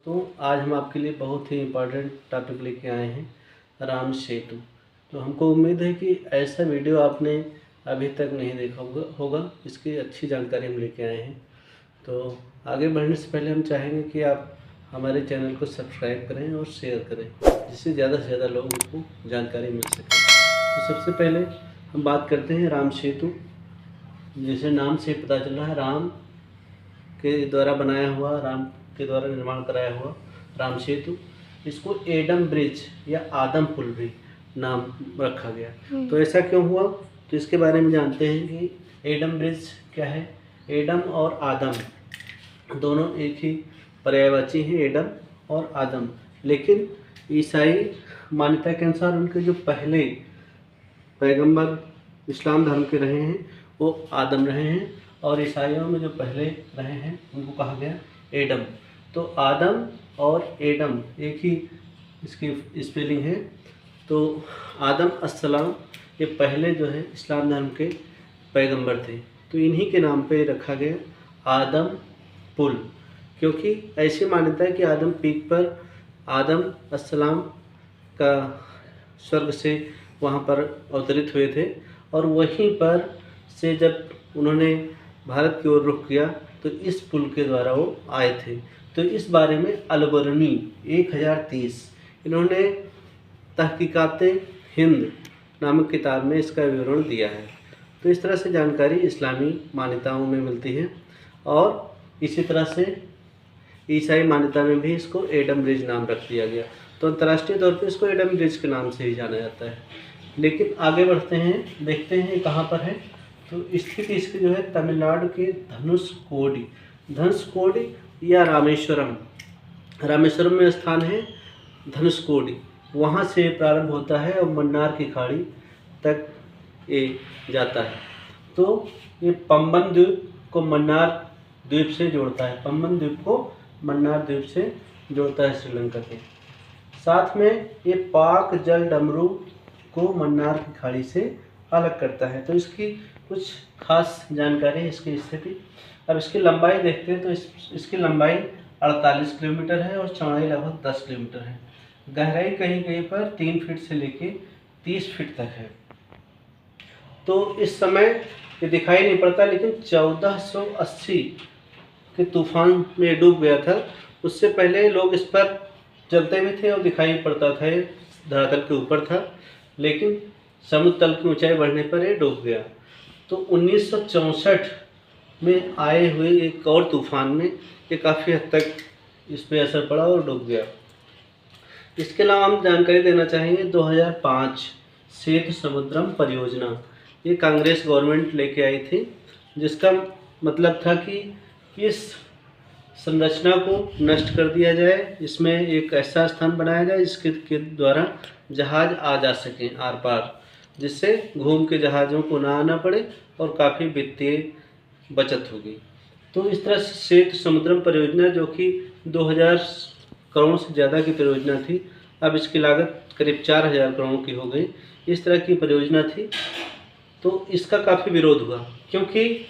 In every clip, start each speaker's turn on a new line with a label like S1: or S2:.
S1: तो आज हम आपके लिए बहुत ही इम्पोर्टेंट टॉपिक लेके आए हैं, राम सेतु। तो हमको उम्मीद है कि ऐसा वीडियो आपने अभी तक नहीं देखा होगा। इसकी अच्छी जानकारी हम लेके आए हैं। तो आगे बढ़ने से पहले हम चाहेंगे कि आप हमारे चैनल को सब्सक्राइब करें और शेयर करें, जिससे ज़्यादा से ज़्यादा लोगों को जानकारी मिल सके। तो सबसे पहले हम बात करते हैं राम सेतु। जैसे नाम से पता चल रहा है, राम के द्वारा बनाया हुआ, राम के द्वारा निर्माण कराया हुआ राम सेतु। इसको एडम ब्रिज या आदम पुल भी नाम रखा गया। तो ऐसा क्यों हुआ, तो इसके बारे में जानते हैं कि एडम ब्रिज क्या है। एडम और आदम दोनों एक ही पर्यायवाची हैं, एडम और आदम। लेकिन ईसाई मान्यता के अनुसार उनके जो पहले पैगंबर इस्लाम धर्म के रहे हैं वो आदम रहे हैं, और ईसाइयों में जो पहले रहे हैं उनको कहा गया एडम। तो आदम और एडम एक ही इसकी स्पेलिंग है। तो आदम अस्सलाम ये पहले जो है इस्लाम धर्म के पैगंबर थे, तो इन्हीं के नाम पे रखा गया आदम पुल, क्योंकि ऐसी मान्यता है कि आदम पीक पर आदम अस्सलाम का स्वर्ग से वहाँ पर अवतरित हुए थे, और वहीं पर से जब उन्होंने भारत की ओर रुख किया तो इस पुल के द्वारा वो आए थे। तो इस बारे में अलबरनी 1030 इन्होंने तहकीकाते हिंद नामक किताब में इसका विवरण दिया है। तो इस तरह से जानकारी इस्लामी मान्यताओं में मिलती है, और इसी तरह से ईसाई मान्यता में भी इसको एडम ब्रिज नाम रख दिया गया। तो अंतर्राष्ट्रीय तौर पर इसको एडम ब्रिज के नाम से ही जाना जाता है। लेकिन आगे बढ़ते हैं, देखते हैं कहाँ पर है। तो स्थिति इसकी जो है तमिलनाडु के धनुषकोडी या रामेश्वरम में स्थान है धनुषकोडी। वहाँ से प्रारंभ होता है और मन्नार की खाड़ी तक ये जाता है। तो ये पंबन द्वीप को मन्नार द्वीप से जोड़ता है, पंबन द्वीप को मन्नार द्वीप से जोड़ता है श्रीलंका के साथ में। ये पाक जल डमरू को मन्नार की खाड़ी से अलग करता है। तो इसकी कुछ खास जानकारी है, इसकी स्थिति। अब इसकी लंबाई देखते हैं, तो इसकी लंबाई 48 किलोमीटर है और चौड़ाई लगभग 10 किलोमीटर है। गहराई कहीं कहीं पर 3 फीट से लेके 30 फीट तक है। तो इस समय ये दिखाई नहीं पड़ता, लेकिन 1480 के तूफान में डूब गया था। उससे पहले लोग इस पर चलते भी थे और दिखाई पड़ता था, ये धरातल के ऊपर था, लेकिन समुद्र तल की ऊंचाई बढ़ने पर ये डूब गया। तो 1964 में आए हुए एक और तूफान में ये काफ़ी हद तक इस पर असर पड़ा और डूब गया। इसके अलावा हम जानकारी देना चाहेंगे 2005 सेतु समुद्रम परियोजना, ये कांग्रेस गवर्नमेंट लेके आई थी, जिसका मतलब था कि इस संरचना को नष्ट कर दिया जाए, इसमें एक ऐसा स्थान बनाया जाए जिसके द्वारा जहाज आ जा सकें आर पार, जिससे घूम के जहाज़ों को ना आना पड़े और काफ़ी वित्तीय बचत होगी। तो इस तरह से सेतु समुद्रम परियोजना, जो कि 2000 करोड़ से ज़्यादा की परियोजना थी, अब इसकी लागत करीब 4000 करोड़ की हो गई। इस तरह की परियोजना थी। तो इसका काफ़ी विरोध हुआ, क्योंकि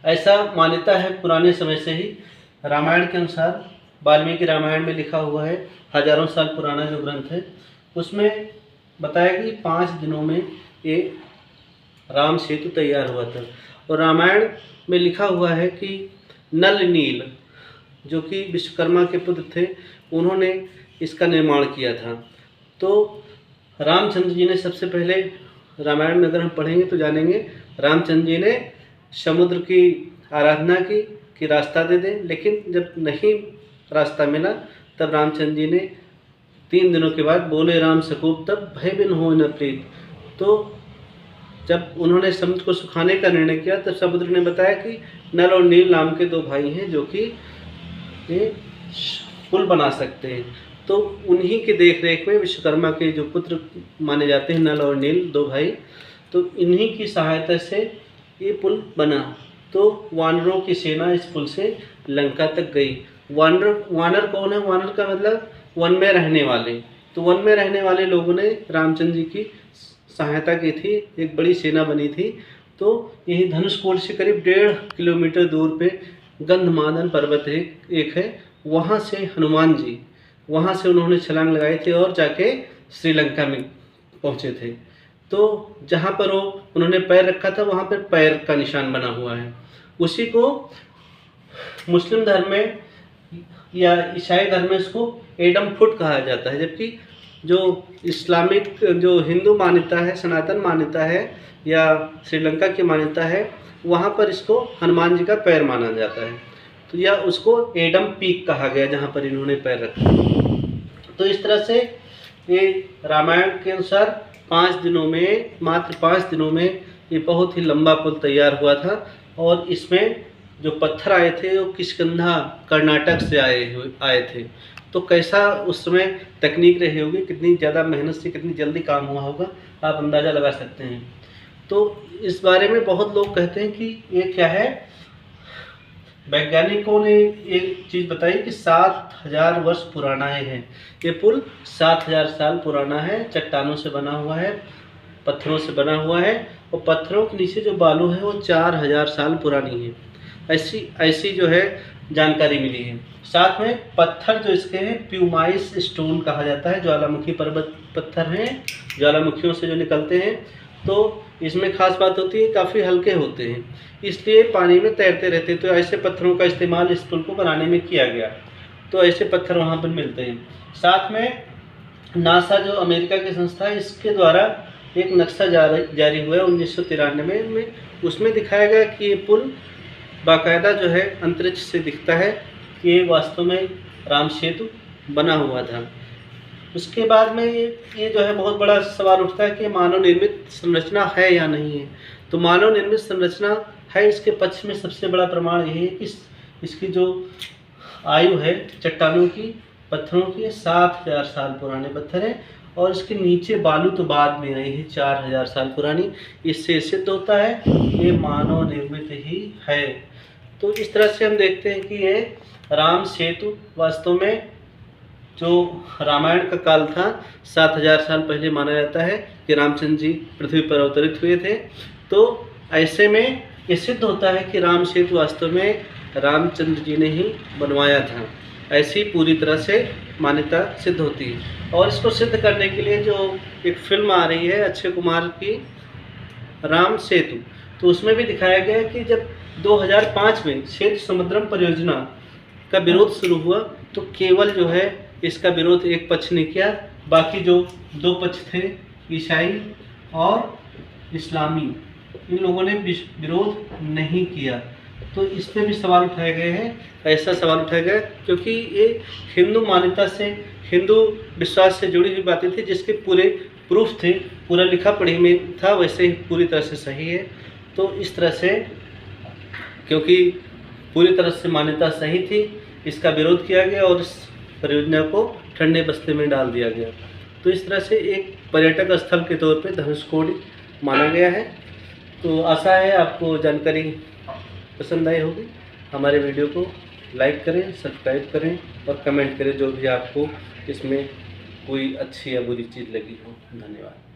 S1: ऐसा मान्यता है पुराने समय से ही। रामायण के अनुसार वाल्मीकि रामायण में लिखा हुआ है, हजारों साल पुराना जो ग्रंथ है, उसमें बताया कि 5 दिनों में ये राम सेतु तैयार हुआ था। और रामायण में लिखा हुआ है कि नल नील, जो कि विश्वकर्मा के पुत्र थे, उन्होंने इसका निर्माण किया था। तो रामचंद्र जी ने सबसे पहले, रामायण में अगर हम पढ़ेंगे तो जानेंगे, रामचंद्र जी ने समुद्र की आराधना की कि रास्ता दे दें, लेकिन जब नहीं रास्ता मिला तब रामचंद्र जी ने 3 दिनों के बाद बोले राम सकूप तब भय बिन हो न प्रीत। तो जब उन्होंने समुद्र को सुखाने का निर्णय किया तब समुद्र ने बताया कि नल और नील नाम के 2 भाई हैं जो कि ये पुल बना सकते हैं। तो उन्हीं के देख रेख में विश्वकर्मा के जो पुत्र माने जाते हैं नल और नील 2 भाई, तो इन्हीं की सहायता से ये पुल बना। तो वानरों की सेना इस पुल से लंका तक गई। वानर कौन है? वानर का मतलब वन में रहने वाले। तो वन में रहने वाले लोगों ने रामचंद्र जी की सहायता की थी, एक बड़ी सेना बनी थी। तो यही धनुषकोडी से करीब 1.5 किलोमीटर दूर पे गंधमादन पर्वत एक है, वहाँ से हनुमान जी, वहाँ से उन्होंने छलांग लगाई थी और जाके श्रीलंका में पहुँचे थे। तो जहाँ पर वो उन्होंने पैर रखा था वहाँ पर पैर का निशान बना हुआ है। उसी को मुस्लिम धर्म में या ईसाई धर्म में इसको एडम फुट कहा जाता है, जबकि जो इस्लामिक जो हिंदू मान्यता है, सनातन मान्यता है या श्रीलंका की मान्यता है, वहाँ पर इसको हनुमान जी का पैर माना जाता है। तो यह उसको एडम पीक कहा गया जहाँ पर इन्होंने पैर रखा। तो इस तरह से ये रामायण के अनुसार 5 दिनों में, मात्र 5 दिनों में ये बहुत ही लंबा पुल तैयार हुआ था। और इसमें जो पत्थर आए थे वो किष्किंधा कर्नाटक से आए थे। तो कैसा उस समय तकनीक रही होगी, कितनी ज़्यादा मेहनत से कितनी जल्दी काम हुआ होगा, आप अंदाज़ा लगा सकते हैं। तो इस बारे में बहुत लोग कहते हैं कि ये क्या है, वैज्ञानिकों ने एक चीज़ बताई कि 7000 वर्ष पुराना है ये पुल। 7000 साल पुराना है, चट्टानों से बना हुआ है, पत्थरों से बना हुआ है, और पत्थरों के नीचे जो बालू है वो 4000 साल पुरानी है। ऐसी जो है जानकारी मिली है। साथ में पत्थर जो इसके हैं प्यूमाइस स्टोन कहा जाता है, ज्वालामुखी पर्वत पत्थर हैं, ज्वालामुखियों से जो निकलते हैं। तो इसमें खास बात होती है काफ़ी हल्के होते हैं, इसलिए पानी में तैरते रहते हैं। तो ऐसे पत्थरों का इस्तेमाल इस पुल को बनाने में किया गया। तो ऐसे पत्थर वहाँ पर मिलते हैं। साथ में नासा जो अमेरिका की संस्था है, इसके द्वारा एक नक्शा जारी हुआ है 1993 में। उसमें दिखाया गया कि ये पुल बाकायदा जो है अंतरिक्ष से दिखता है कि ये वास्तव में राम सेतु बना हुआ था। उसके बाद में ये जो है बहुत बड़ा सवाल उठता है कि मानव निर्मित संरचना है या नहीं है। तो मानव निर्मित संरचना है, इसके पक्ष में सबसे बड़ा प्रमाण यही है कि इसकी जो आयु है चट्टानों की, पत्थरों की, 7000 साल पुराने पत्थर हैं। और इसके नीचे बालू तो बाद में आई है 4000 साल पुरानी। इससे सिद्ध होता है ये मानव निर्मित ही है। तो इस तरह से हम देखते हैं कि ये राम सेतु वास्तव में जो रामायण का काल था 7000 साल पहले माना जाता है कि रामचंद्र जी पृथ्वी पर अवतरित हुए थे। तो ऐसे में ये सिद्ध होता है कि राम सेतु वास्तव में रामचंद्र जी ने ही बनवाया था। ऐसी पूरी तरह से मान्यता सिद्ध होती है। और इसको सिद्ध करने के लिए जो एक फिल्म आ रही है अक्षय कुमार की, राम सेतु, तो उसमें भी दिखाया गया कि जब 2005 में सेतु समुद्रम परियोजना का विरोध शुरू हुआ तो केवल जो है इसका विरोध एक पक्ष ने किया, बाकी जो 2 पक्ष थे ईसाई और इस्लामी, इन लोगों ने विरोध नहीं किया। तो इस पे भी सवाल उठाए गए हैं। ऐसा सवाल उठाया गया क्योंकि ये हिंदू मान्यता से, हिंदू विश्वास से जुड़ी हुई बातें थी, जिसके पूरे प्रूफ थे, पूरा लिखा पढ़ी में था, वैसे ही पूरी तरह से सही है। तो इस तरह से क्योंकि पूरी तरह से मान्यता सही थी, इसका विरोध किया गया और इस परियोजना को ठंडे बस्ते में डाल दिया गया। तो इस तरह से एक पर्यटक स्थल के तौर पे धनुषकोडी माना गया है। तो आशा है आपको जानकारी पसंद आई होगी। हमारे वीडियो को लाइक करें, सब्सक्राइब करें और कमेंट करें जो भी आपको इसमें कोई अच्छी या बुरी चीज़ लगी हो। धन्यवाद।